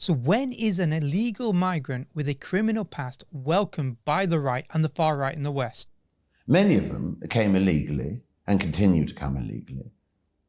So when is an illegal migrant with a criminal past welcomed by the right and the far right in the West? Many of them came illegally and continue to come illegally,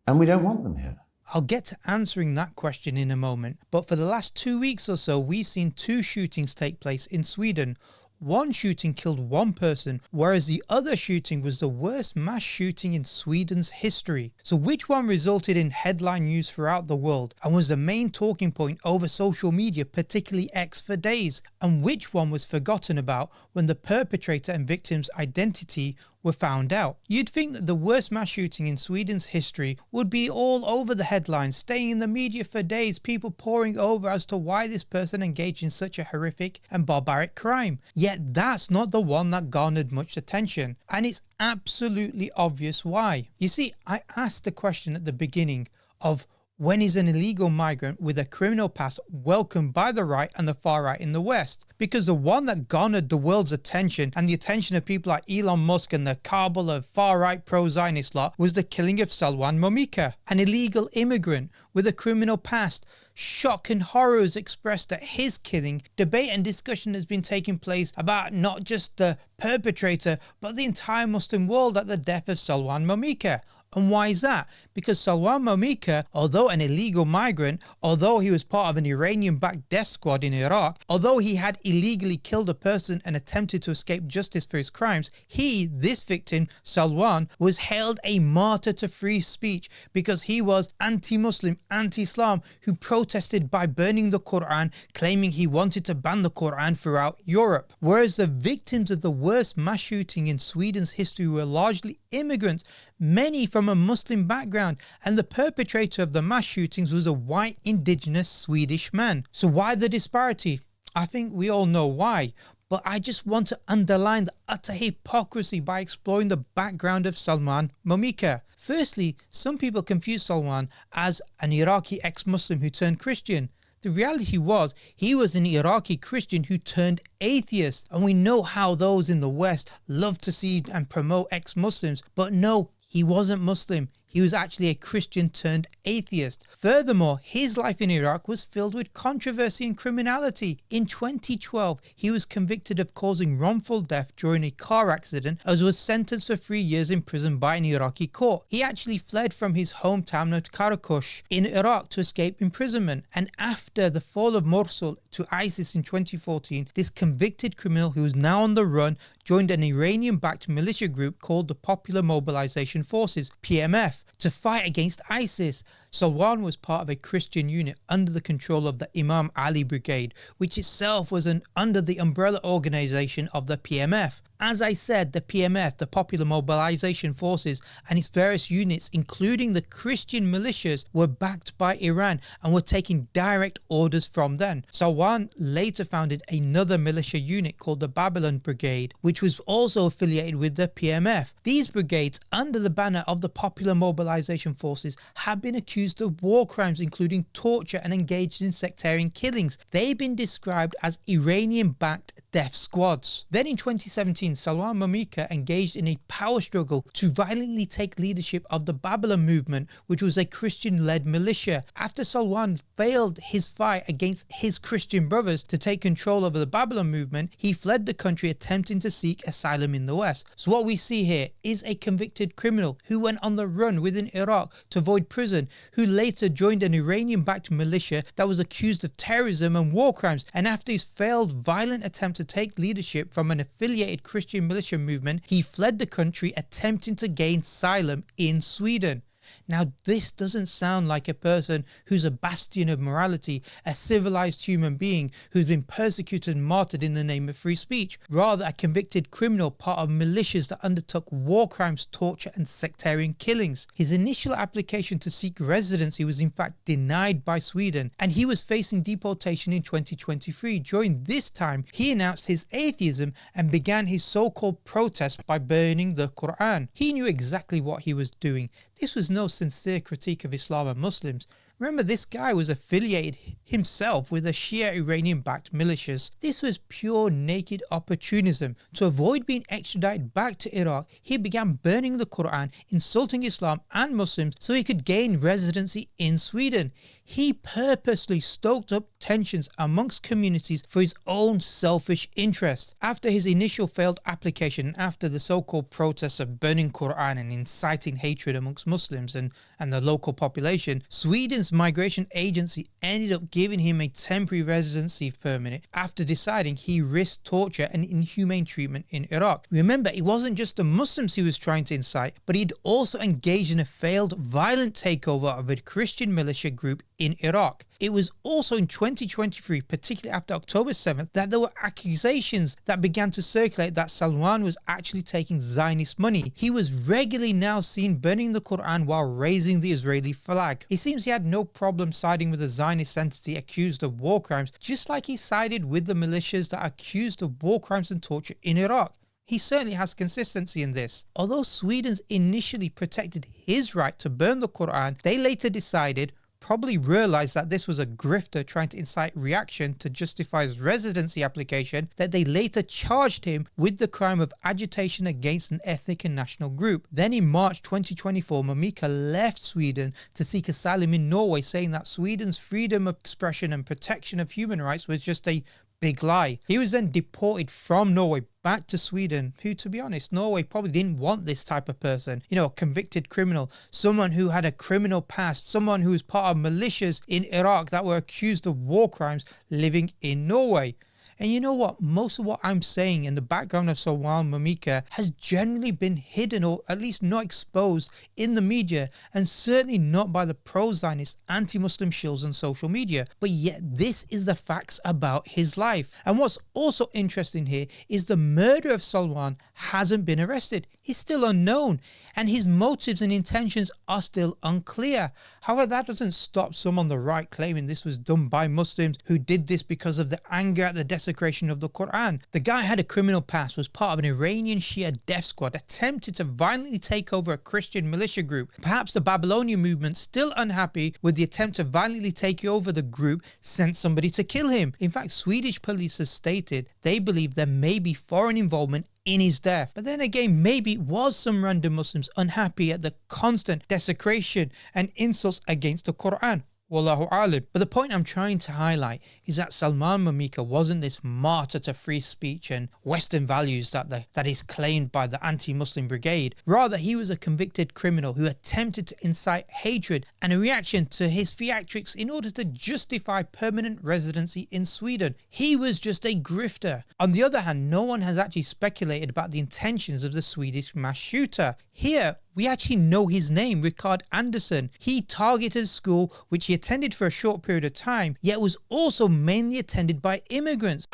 and we don't want them here. I'll get to answering that question in a moment, but for the last 2 weeks or so, we've seen 2 shootings take place in Sweden. One shooting killed 1 person, whereas the other shooting was the worst mass shooting in Sweden's history. So which one resulted in headline news throughout the world and was the main talking point over social media, particularly X, for days? And which one was forgotten about when the perpetrator and victim's identity were found out? You'd think that the worst mass shooting in Sweden's history would be all over the headlines, staying in the media for days, people poring over as to why this person engaged in such a horrific and barbaric crime. Yet that's not the one that garnered much attention, and it's absolutely obvious why. You see, I asked the question at the beginning of when is an illegal migrant with a criminal past welcomed by the right and the far right in the West? Because the one that garnered the world's attention and the attention of people like Elon Musk and the cabal of far right pro-Zionist lot was the killing of Salwan Momika, an illegal immigrant with a criminal past. Shock and horror is expressed at his killing. Debate and discussion has been taking place about not just the perpetrator but the entire Muslim world at the death of Salwan Momika. And why is that? Because Salwan Momika, although an illegal migrant, although he was part of an Iranian-backed death squad in Iraq, although he had illegally killed a person and attempted to escape justice for his crimes, this victim, Salwan, was hailed a martyr to free speech because he was anti-Muslim, anti-Islam, who protested by burning the Quran, claiming he wanted to ban the Quran throughout Europe. Whereas the victims of the worst mass shooting in Sweden's history were largely immigrants, many from a Muslim background, and the perpetrator of the mass shootings was a white indigenous Swedish man. So why the disparity? I think we all know why, but I just want to underline the utter hypocrisy by exploring the background of Salwan Momika. Firstly, some people confuse Salwan as an Iraqi ex-Muslim who turned Christian. The reality was, he was an Iraqi Christian who turned atheist, and we know how those in the West love to see and promote ex-Muslims, but no, he wasn't Muslim. He was actually a Christian turned atheist. Furthermore, his life in Iraq was filled with controversy and criminality. In 2012, he was convicted of causing wrongful death during a car accident and was sentenced for 3 years in prison by an Iraqi court. He actually fled from his hometown of Karakush in Iraq to escape imprisonment. And after the fall of Mosul to ISIS in 2014, this convicted criminal who is now on the run joined an Iranian-backed militia group called the Popular Mobilization Forces, PMF, to fight against ISIS. Salwan was part of a Christian unit under the control of the Imam Ali Brigade, which itself was under the umbrella organization of the PMF. As I said, the PMF, the Popular Mobilization Forces, and its various units, including the Christian militias, were backed by Iran and were taking direct orders from them. Salwan later founded another militia unit called the Babylon Brigade, which was also affiliated with the PMF. These brigades, under the banner of the Popular Mobilization Forces, have been accused of war crimes including torture and engaged in sectarian killings. They've been described as Iranian-backed death squads. Then in 2017, Salwan Momika engaged in a power struggle to violently take leadership of the Babylon movement, which was a Christian-led militia. After Salwan failed his fight against his Christian brothers to take control over the Babylon movement, he fled the country attempting to seek asylum in the West. So what we see here is a convicted criminal who went on the run within Iraq to avoid prison, who later joined an Iranian-backed militia that was accused of terrorism and war crimes, and after his failed violent attempt to take leadership from an affiliated Christian militia movement, he fled the country attempting to gain asylum in Sweden. Now, this doesn't sound like a person who's a bastion of morality, a civilized human being who's been persecuted and martyred in the name of free speech. Rather, a convicted criminal part of militias that undertook war crimes, torture and sectarian killings. His initial application to seek residency was in fact denied by Sweden, and he was facing deportation in 2023. During this time, he announced his atheism and began his so-called protest by burning the Quran. He knew exactly what he was doing. This was no sincere critique of Islam and Muslims. Remember, this guy was affiliated himself with the Shia Iranian-backed militias. This was pure naked opportunism. To avoid being extradited back to Iraq, he began burning the Quran, insulting Islam and Muslims so he could gain residency in Sweden. He purposely stoked up tensions amongst communities for his own selfish interests. After his initial failed application, after the so-called protests of burning Quran and inciting hatred amongst Muslims and the local population, Sweden's migration agency ended up giving him a temporary residency permit after deciding he risked torture and inhumane treatment in Iraq. Remember, it wasn't just the Muslims he was trying to incite, but he'd also engaged in a failed violent takeover of a Christian militia group in Iraq. It was also in 2023, particularly after October 7th, that there were accusations that began to circulate that Salwan was actually taking Zionist money. He was regularly now seen burning the Quran while raising the Israeli flag. It seems he had no problem siding with a Zionist entity accused of war crimes, just like he sided with the militias that are accused of war crimes and torture in Iraq. He certainly has consistency in this. Although Sweden's initially protected his right to burn the Quran, they later decided, probably realized that this was a grifter trying to incite reaction to justify his residency application, that they later charged him with the crime of agitation against an ethnic and national group. Then in March 2024, Momika left Sweden to seek asylum in Norway, saying that Sweden's freedom of expression and protection of human rights was just a big lie. He was then deported from Norway back to Sweden, who, to be honest, Norway probably didn't want this type of person. You know, a convicted criminal, someone who had a criminal past, someone who was part of militias in Iraq that were accused of war crimes living in Norway. And you know what? Most of what I'm saying in the background of Salwan Momika has generally been hidden, or at least not exposed in the media, and certainly not by the pro-Zionist anti-Muslim shills on social media. But yet this is the facts about his life. And what's also interesting here is the murderer of Salwan hasn't been arrested. He's still unknown, and his motives and intentions are still unclear. However, that doesn't stop some on the right claiming this was done by Muslims who did this because of the anger at the desecration of the Quran. The guy had a criminal past, was part of an Iranian Shia death squad, attempted to violently take over a Christian militia group. Perhaps the Babylonian movement, still unhappy with the attempt to violently take over the group, sent somebody to kill him. In fact, Swedish police has stated they believe there may be foreign involvement in his death. But then again, maybe it was some random Muslims unhappy at the constant desecration and insults against the Quran. Wallahu alim. But the point I'm trying to highlight is that Salwan Momika wasn't this martyr to free speech and Western values that is claimed by the anti-Muslim brigade. Rather, he was a convicted criminal who attempted to incite hatred and a reaction to his theatrics in order to justify permanent residency in Sweden. He was just a grifter. On the other hand, no one has actually speculated about the intentions of the Swedish mass shooter. Here, we actually know his name, Rickard Andersson. He targeted a school which he attended for a short period of time, yet was also mainly attended by immigrants.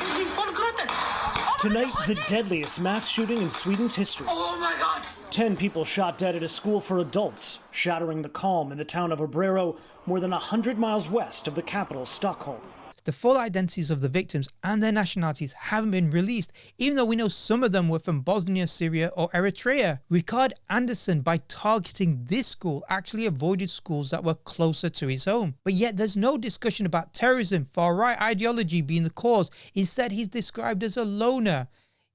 Tonight, the deadliest mass shooting in Sweden's history. Oh my God! 10 people shot dead at a school for adults, shattering the calm in the town of Obrero, more than 100 miles west of the capital, Stockholm. The full identities of the victims and their nationalities haven't been released, even though we know some of them were from Bosnia, Syria or Eritrea. Rickard Andersson, by targeting this school, actually avoided schools that were closer to his home. But yet there's no discussion about terrorism, far-right ideology being the cause. Instead, he's described as a loner.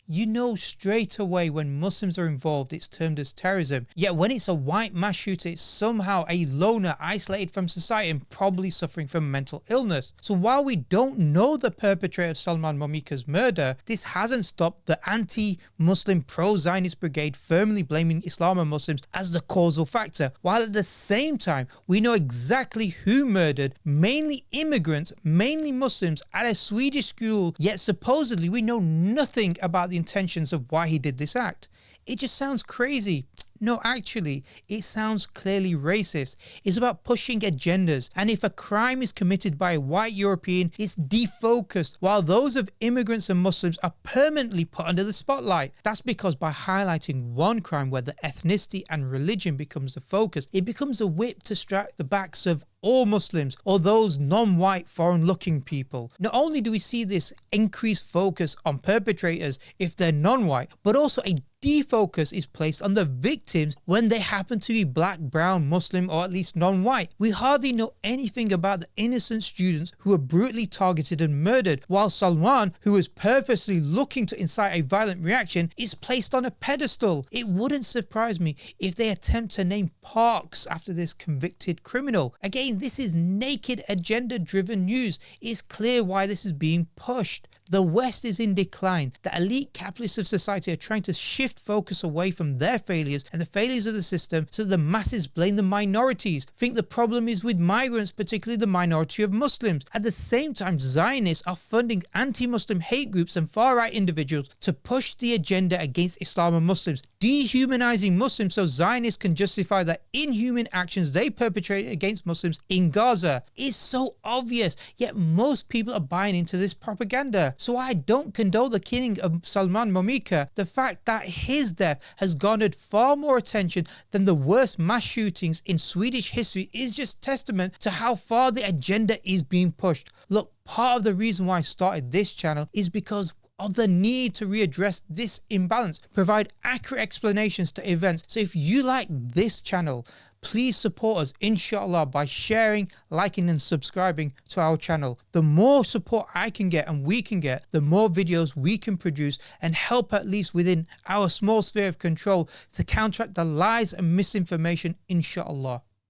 You know straight away when Muslims are involved, it's termed as terrorism. Yet when it's a white mass shooter, it's somehow a loner isolated from society and probably suffering from mental illness. So while we don't know the perpetrator of Salwan Momika's murder, this hasn't stopped the anti-Muslim pro-Zionist brigade firmly blaming Islam and Muslims as the causal factor, while at the same time we know exactly who murdered mainly immigrants, mainly Muslims, at a Swedish school, yet supposedly we know nothing about the intentions of why he did this act. It just sounds crazy. No, actually, it sounds clearly racist. It's about pushing agendas, and if a crime is committed by a white European, it's defocused, while those of immigrants and Muslims are permanently put under the spotlight. That's because by highlighting one crime where the ethnicity and religion becomes the focus, it becomes a whip to strike the backs of all Muslims or those non-white foreign-looking people. Not only do we see this increased focus on perpetrators if they're non-white, but also a defocus is placed on the victims when they happen to be black, brown, Muslim, or at least non-white. We hardly know anything about the innocent students who were brutally targeted and murdered, while Salwan, who was purposely looking to incite a violent reaction, is placed on a pedestal. It wouldn't surprise me if they attempt to name parks after this convicted criminal. Again, this is naked agenda-driven news. It's clear why this is being pushed. The West is in decline. The elite capitalists of society are trying to shift focus away from their failures and the failures of the system so the masses blame the minorities, think the problem is with migrants, particularly the minority of Muslims. At the same time, Zionists are funding anti-Muslim hate groups and far-right individuals to push the agenda against Islam and Muslims, dehumanizing Muslims so Zionists can justify the inhuman actions they perpetrate against Muslims in Gaza. It's so obvious, yet most people are buying into this propaganda. So I don't condone the killing of Salwan Momika. The fact that his death has garnered far more attention than the worst mass shootings in Swedish history is just testament to how far the agenda is being pushed. Look, part of the reason why I started this channel is because of the need to readdress this imbalance, provide accurate explanations to events. So if you like this channel, please support us, inshallah, by sharing, liking and subscribing to our channel. The more support I can get and we can get, the more videos we can produce and help at least within our small sphere of control to counteract the lies and misinformation, inshallah.